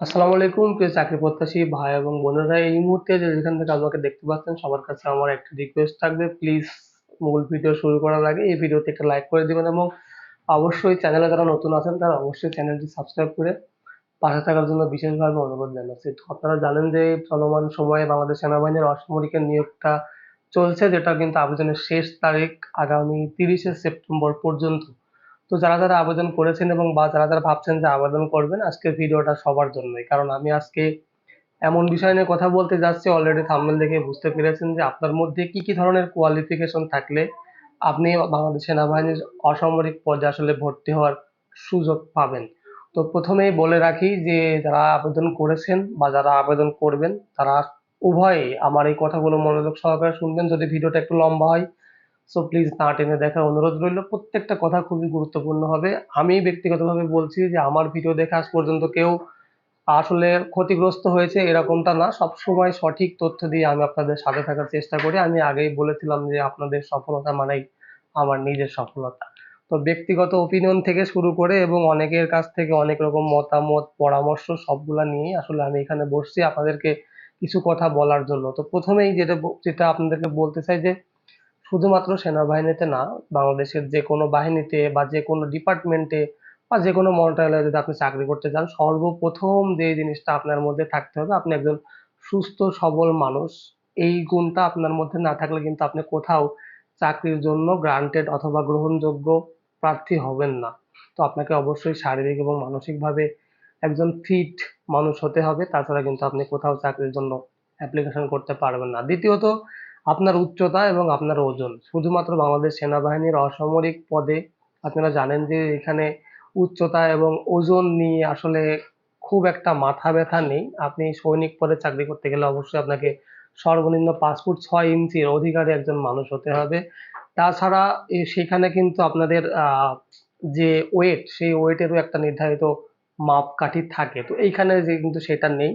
আসসালামু আলাইকুম প্রিয় চাকরি প্রত্যাশী ভাই এবং বোনেরা, এই মুহূর্তে যেখান থেকে আমাকে দেখতে পাচ্ছেন সবার কাছে আমার একটা রিকোয়েস্ট থাকবে, প্লিজ মূল ভিডিও শুরু করার আগে এই ভিডিওতে একটা লাইক করে দিবেন এবং অবশ্যই চ্যানেলে যারা নতুন আছেন তারা অবশ্যই চ্যানেলটি সাবস্ক্রাইব করে পাশে থাকার জন্য বিশেষভাবে অনুরোধ জানাচ্ছি। তো আপনারা জানেন যে চলমান সময়ে বাংলাদেশ সেনাবাহিনীর অসামরিকের নিয়োগটা চলছে, যেটা কিন্তু আবেদনের শেষ তারিখ আগামী 30শে সেপ্টেম্বর পর্যন্ত। তো যারা আবেদন করেছেন এবং যারা ভাবছেন যে আবেদন করবেন, আজকের ভিডিওটা সবার জন্যই। কারণ আমি আজকে এমন বিষয় নিয়ে কথা বলতে যাচ্ছি, অলরেডি থাম্বনেল দেখে বুঝতে পেরেছেন যে আপনার মধ্যে কি ধরনের কোয়ালিফিকেশন থাকলে আপনি বাংলাদেশ সেনাবাহিনীর অসামরিক পদে আসলে ভর্তি হওয়ার সুযোগ পাবেন। তো প্রথমেই বলে রাখি যে যারা আবেদন করেছেন বা যারা আবেদন করবেন তারা উভয়েই আমার এই কথাগুলো মনোযোগ সহকারে শুনবেন। যদি ভিডিওটা একটু লম্বা হয়, সো প্লিজ না টেনে দেখার অনুরোধ রইল। প্রত্যেকটা কথা খুবই গুরুত্বপূর্ণ হবে। আমি ব্যক্তিগতভাবে বলছি যে আমার ভিডিও দেখে আজ পর্যন্ত কেউ আসলে ক্ষতিগ্রস্ত হয়েছে এরকমটা না। সবসময় সঠিক তথ্য দিয়ে আমি আপনাদের সাথে থাকার চেষ্টা করি। আমি আগেই বলেছিলাম যে আপনাদের সফলতা মানেই আমার নিজের সফলতা। তো ব্যক্তিগত ওপিনিয়ন থেকে শুরু করে এবং অনেকের কাছ থেকে অনেক রকম মতামত, পরামর্শ সবগুলা নিয়েই আসলে আমি এখানে বসছি আপনাদেরকে কিছু কথা বলার জন্য। তো প্রথমেই যেটা আপনাদেরকে বলতে চাই যে শুধুমাত্র সেনাবাহিনীতে না, বাংলাদেশের যেকোনো বাহিনীতে বা যেকোনো ডিপার্টমেন্টে বা যেকোনো মন্ত্রণালয়ে যদি আপনি চাকরি করতে যান, সর্বপ্রথম যে জিনিসটা আপনার মধ্যে থাকতে হবে, আপনি একজন সুস্থ সবল মানুষ। এই গুণটা আপনার মধ্যে না থাকলে কিন্তু আপনি কোথাও চাকরির জন্য গ্রান্টেড অথবা গ্রহণযোগ্য প্রার্থী হবেন না। তো আপনাকে অবশ্যই শারীরিক এবং মানসিকভাবে একজন ফিট মানুষ হতে হবে, তাছাড়া কিন্তু আপনি কোথাও চাকরির জন্য অ্যাপ্লিকেশন করতে পারবেন না। দ্বিতীয়ত, আপনার উচ্চতা এবং আপনার ওজন। শুধুমাত্র বাংলাদেশ সেনাবাহিনীর অসামরিক পদে আপনারা জানেন যে এখানে উচ্চতা এবং ওজন নিয়ে আসলে খুব একটা মাথা ব্যথা নেই। আপনি সৈনিক পদে চাকরি করতে গেলে অবশ্যই আপনাকে সর্বনিম্ন 5 ফুট 6 ইঞ্চির অধিকারী একজন মানুষ হতে হবে। তাছাড়া সেখানে কিন্তু আপনাদের যে ওয়েট, সেই ওয়েটেরও একটা নির্ধারিত মাপকাঠি থাকে। তো এইখানে যে কিন্তু সেটা নেই।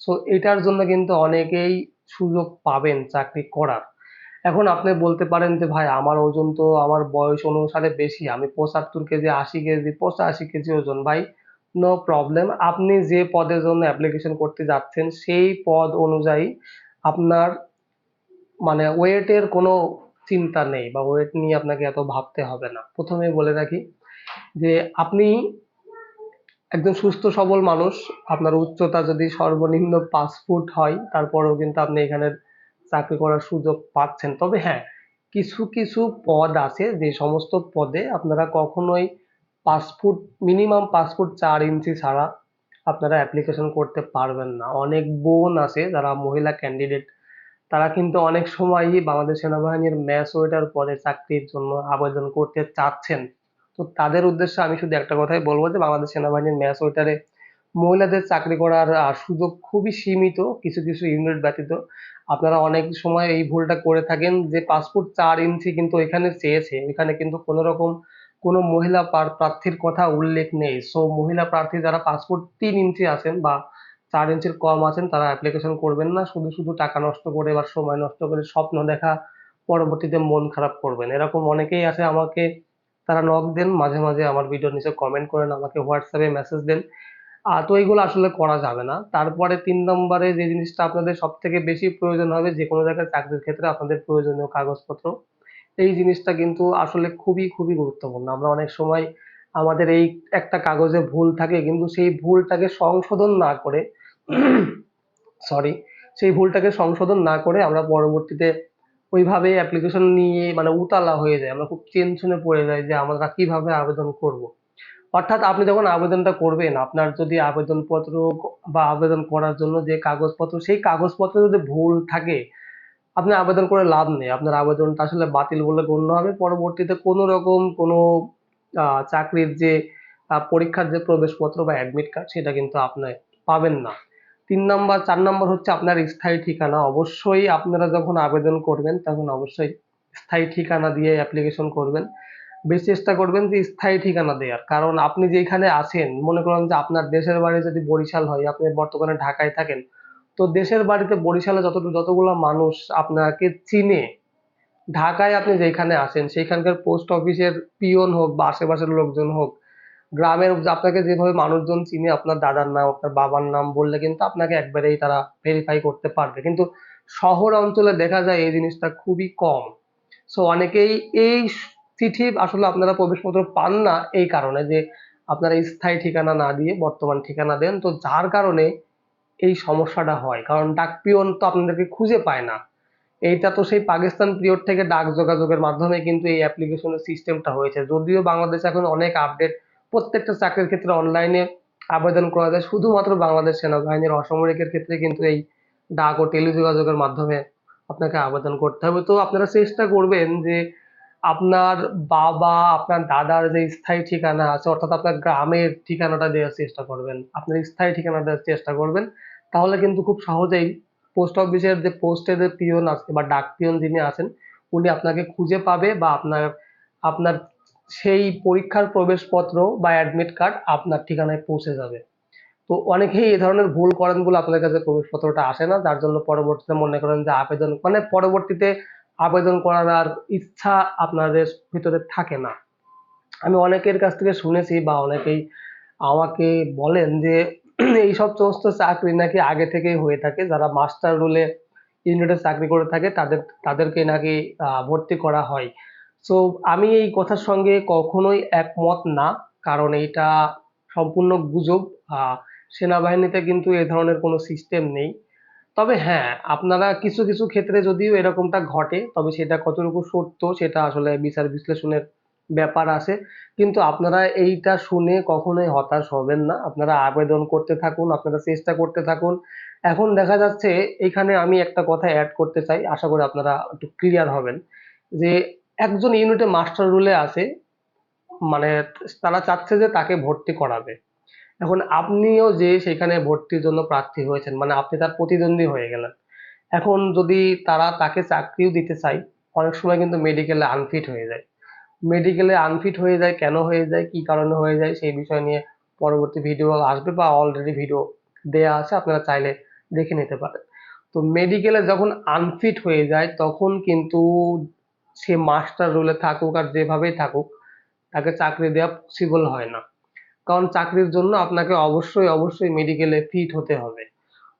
সো এটার জন্য কিন্তু অনেকেই সুযোগ পাবেন চাকরি করার। এখন আপনি বলতে পারেন যে ভাই আমার ওজন তো আমার বয়স অনুসারে বেশি, আমি 75 কেজি, 80 কেজি, 85 কেজি ওজন। ভাই নো প্রবলেম, আপনি যে পদের জন্য অ্যাপ্লিকেশন করতে যাচ্ছেন সেই পদ অনুযায়ী আপনার মানে ওয়েটের কোনো চিন্তা নেই বা ওয়েট নিয়ে আপনাকে এত ভাবতে হবে না। প্রথমেই বলে রাখি যে আপনি একজন সুস্থ সবল মানুষ, আপনার উচ্চতা যদি সর্বনিম্ন 5 ফুট হয় তারপরেও কিন্তু আপনি এখানে চাকরি করার সুযোগ পাচ্ছেন। তবে হ্যাঁ, কিছু পদ আছে যে সমস্ত পদে আপনারা কখনোই 5 ফুট, মিনিমাম 5 ফুট 4 ইঞ্চি ছাড়া আপনারা অ্যাপ্লিকেশন করতে পারবেন না। অনেক বোন আছে যারা মহিলা ক্যান্ডিডেট, তারা কিন্তু অনেক সময়ই বাংলাদেশ সেনাবাহিনীর ম্যাচ ওয়েটার পদে চাকরির জন্য আবেদন করতে চাচ্ছেন। তো তাদের উদ্দেশ্যে আমি শুধু একটা কথাই বলবো যে বাংলাদেশ সেনাবাহিনীর ম্যাচ ওয়েটারে মহিলাদের চাকরি করার সুযোগ খুবই সীমিত, কিছু ইউনিট ব্যতীত। আপনারা অনেক সময় এই ভুলটা করে থাকেন যে 5 ফুট 4 ইঞ্চি কিন্তু এখানে চেয়েছে, এখানে কিন্তু কোনো রকম কোনো মহিলা প্রার্থীর কথা উল্লেখ নেই। সো মহিলা প্রার্থী যারা 5 ফুট 3 ইঞ্চি আছেন বা 4 ইঞ্চির কম আছেন তারা অ্যাপ্লিকেশন করবেন না। শুধু টাকা নষ্ট করে বা সময় নষ্ট করে স্বপ্ন দেখা, পরবর্তীতে মন খারাপ করবেন। এরকম অনেকেই আছে, আমাকে তারা নক দেন, মাঝে মাঝে আমার ভিডিওর নিচে কমেন্ট করেন, আমাকে হোয়াটসঅ্যাপে মেসেজ দেন। তো এগুলো আসলে করা যাবে না। তারপরে 3 নম্বরে যে জিনিসটা আপনাদের সবথেকে বেশি প্রয়োজন হবে যেকোনো জায়গায় চাকরির ক্ষেত্রে, আপনাদের প্রয়োজনীয় কাগজপত্র। এই জিনিসটা কিন্তু আসলে খুবই গুরুত্বপূর্ণ। আমরা অনেক সময় আমাদের এই একটা কাগজে ভুল থাকে কিন্তু সেই ভুলটাকে সংশোধন না করে সরি, সেই ভুলটাকে সংশোধন না করে আমরা পরবর্তীতে ওইভাবে অ্যাপ্লিকেশন নিয়ে মানে উতালা হয়ে যায়। আমরা খুব টেনশনে পড়ে যাই যে আমরা কিভাবে আবেদন করব। অর্থাৎ আপনি যখন আবেদনটা করবেন, আপনার যদি আবেদনপত্র বা আবেদন করার জন্য যে কাগজপত্র, সেই কাগজপত্রে যদি ভুল থাকে, আপনি আবেদন করে লাভ নেই। আপনার আবেদনটা আসলে বাতিল বলে গণ্য হবে। পরবর্তীতে কোনো রকম কোনো চাকরির যে পরীক্ষার যে প্রবেশপত্র বা অ্যাডমিট কার্ড, সেটা কিন্তু আপনি পাবেন না। 3 নম্বর, 4 নম্বর হচ্ছে আপনার স্থায়ী ঠিকানা। অবশ্যই আপনারা যখন আবেদন করবেন তখন অবশ্যই স্থায়ী ঠিকানা দিয়ে অ্যাপ্লিকেশন করবেন। বেশি চেষ্টা করবেন যে স্থায়ী ঠিকানা দেওয়ার। কারণ আপনি যেখানে আছেন, মনে করেন যে আপনার দেশের বাড়ি যদি বরিশাল হয়, আপনি বর্তমানে ঢাকায় থাকেন, তো দেশের বাড়িতে বরিশালে যতগুলো মানুষ আপনাকে চিনে, ঢাকায় আপনি যেখানে আছেন সেইখানকার পোস্ট অফিসের পিয়ন হোক বা আশেপাশের লোকজন হোক, গ্রামের আপনাকে যেভাবে মানুষজন চিনে, আপনার দাদার নাম, আপনার বাবার নাম বললে কিন্তু আপনাকে একবারেই তারা ভেরিফাই করতে পারবে। কিন্তু শহর অঞ্চলে দেখা যায় এই জিনিসটা খুবই কম। সো অনেকেই এই চিঠি আসলে আপনারা প্রবেশপত্র পান না এই কারণে যে আপনারা স্থায়ী ঠিকানা না দিয়ে বর্তমান ঠিকানা দেন, তো যার কারণে এই সমস্যাটা হয়। কারণ ডাকপিয়ন তো আপনাদেরকে খুঁজে পায় না। এইটা তো সেই পাকিস্তান পিরিয়ড থেকে ডাক যোগাযোগের মাধ্যমে কিন্তু এই অ্যাপ্লিকেশনের সিস্টেমটা হয়েছে। যদিও বাংলাদেশে এখন অনেক আপডেট, প্রত্যেকটা চাকরির ক্ষেত্রে অনলাইনে আবেদন করা যায়। শুধুমাত্র বাংলাদেশ সেনাবাহিনীর অসামরিকের ক্ষেত্রে কিন্তু এই ডাক ও টেলিযোগাযোগের মাধ্যমে আপনাকে আবেদন করতে হবে। তো আপনারা চেষ্টা করবেন যে আপনার বাবা, আপনার দাদার যে স্থায়ী ঠিকানা আছে, অর্থাৎ আপনার গ্রামের ঠিকানাটা দেওয়ার চেষ্টা করবেন। আপনার স্থায়ী ঠিকানা দেওয়ার চেষ্টা করবেন। তাহলে কিন্তু খুব সহজেই পোস্ট অফিসের যে পোস্টের যে পিয়ন আছে বা ডাক পিয়ন যিনি আছেন, উনি আপনাকে খুঁজে পাবে বা আপনার আপনার সেই পরীক্ষার প্রবেশপত্র বা অ্যাডমিট কার্ড আপনার ঠিকানায় পৌঁছে যাবে। তো অনেকেই এই ধরনের ভুল করেন বলে আপনাদের কাছে প্রবেশপত্রটা আসে না, যার জন্য পরবর্তীতে মনে করেন যে আবেদন মানে পরবর্তীতে আবেদন করার আর ইচ্ছা আপনাদের ভিতরে থাকে না। আমি অনেকের কাছ থেকে শুনেছি বা অনেকেই আমাকে বলেন যে এইসব সমস্ত চাকরি নাকি আগে থেকেই হয়ে থাকে, যারা মাস্টার রোলে ইউনিটে চাকরি করে থাকে তাদেরকে নাকি ভর্তি করা হয়। সো আমি এই কথার সঙ্গে কখনোই একমত না, কারণ এইটা সম্পূর্ণ গুজব। সেনাবাহিনীতে কিন্তু এ ধরনের কোনো সিস্টেম নেই। তবে হ্যাঁ, আপনারা কিছু কিছু ক্ষেত্রে যদিও এরকমটা ঘটে, তবে সেটা কতটুকু সত্য সেটা আসলে বিচার বিশ্লেষণের ব্যাপার আছে। কিন্তু আপনারা এইটা শুনে কখনোই হতাশ হবেন না। আপনারা আবেদন করতে থাকুন, আপনারা চেষ্টা করতে থাকুন। এখন দেখা যাচ্ছে, এখানে আমি একটা কথা এড করতে চাই, আশা করি আপনারা একটু ক্লিয়ার হবেন যে একজন ইউনিটে মাস্টার রোলে আছে, মানে তারা চাচ্ছে যে তাকে ভর্তি করাবে। এখন আপনিও যে সেখানে ভর্তির জন্য প্রার্থী হয়েছেন, মানে আপনি তার প্রতিদ্বন্দ্বী হয়ে গেলেন। এখন যদি তারা তাকে চাকরিও দিতে চায়, অনেক সময় কিন্তু মেডিকেলে আনফিট হয়ে যায়। মেডিকেলে আনফিট হয়ে যায়, কেন হয়ে যায়, কি কারণে হয়ে যায়, সেই বিষয় নিয়ে পরবর্তী ভিডিও আসবে বা অলরেডি ভিডিও দেয়া আছে, আপনারা চাইলে দেখে নিতে পারেন। তো মেডিকেলে যখন আনফিট হয়ে যায় তখন কিন্তু সে মাস্টার রোলে থাকুক আর যেভাবেই থাকুক, তাকে চাকরি দেওয়া পসিবল হয় না। কারণ চাকরির জন্য আপনাকে অবশ্যই অবশ্যই মেডিকেলে ফিট হতে হবে।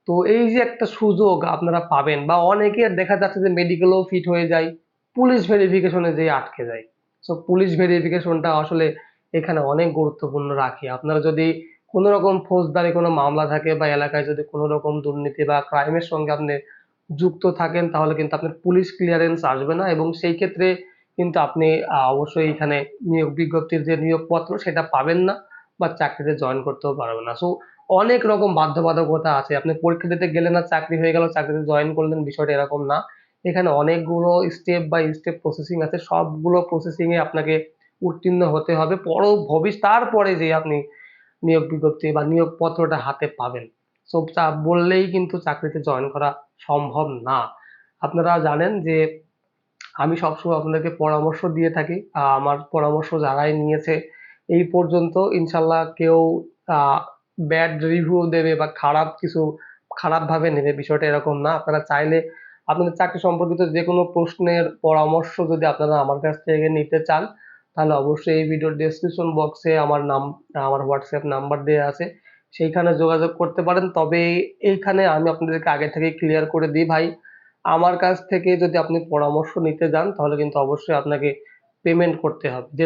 তো এই যে একটা সুযোগ আপনারা পাবেন, বা অনেকের দেখা যাচ্ছে যে মেডিকেলেও ফিট হয়ে যায়, পুলিশ ভেরিফিকেশনে যেয়ে আটকে যায়। সো পুলিশ ভেরিফিকেশনটা আসলে এখানে অনেক গুরুত্বপূর্ণ রাখে। আপনারা যদি কোনো রকম ফৌজদারি কোনো মামলা থাকে বা এলাকায় যদি কোনো রকম দুর্নীতি বা ক্রাইমের সঙ্গে আপনি যুক্ত থাকেন, তাহলে কিন্তু আপনার পুলিশ ক্লিয়ারেন্স আসবে না, এবং সেই ক্ষেত্রে কিন্তু আপনি অবশ্যই এখানে নিয়োগ বিজ্ঞপ্তির যে নিয়োগপত্র সেটা পাবেন না বা চাকরিতে জয়েন করতেও পারবেন না। সো অনেক রকম বাধ্যবাধকতা আছে। আপনি পরীক্ষা দিতে গেলেন আর চাকরি হয়ে গেল, চাকরিতে জয়েন করলেন, বিষয়টা এরকম না। এখানে অনেকগুলো স্টেপ বাই স্টেপ প্রসেসিং আছে। সবগুলো প্রসেসিং এ আপনাকে উত্তীর্ণ হতে হবে। তারপরে যেয়ে আপনি নিয়োগ বিজ্ঞপ্তি বা নিয়োগপত্রটা হাতে পাবেন। সো বললেই কিন্তু চাকরিতে জয়েন করা সম্ভব না। আপনারা জানেন যে আমি সবসময় আপনাদেরকে পরামর্শ দিয়ে থাকি। আমার পরামর্শ যারাই নিয়েছে এই পর্যন্ত, ইনশাল্লাহ কেউ ব্যাড রিভিউ দেবে বা খারাপভাবে নেবে, বিষয়টা এরকম না। আপনারা চাইলে আপনাদের চাকরি সম্পর্কিত যেকোনো প্রশ্নের পরামর্শ যদি আপনারা আমার কাছ থেকে নিতে চান, তাহলে অবশ্যই এই ভিডিওর ডেসক্রিপশন বক্সে আমার হোয়াটসঅ্যাপ নাম্বার দেয়া আছে। সেইখানে যোগাযোগ করতে পারেন। তবে এইখানে আমি আপনাদেরকে আগে থেকেই ক্লিয়ার করে দিই ভাই, আমার কাছ থেকে যদি আপনি পরামর্শ নিতে যান তাহলে কিন্তু অবশ্যই আপনাকে পেমেন্ট করতে হবে। যেটা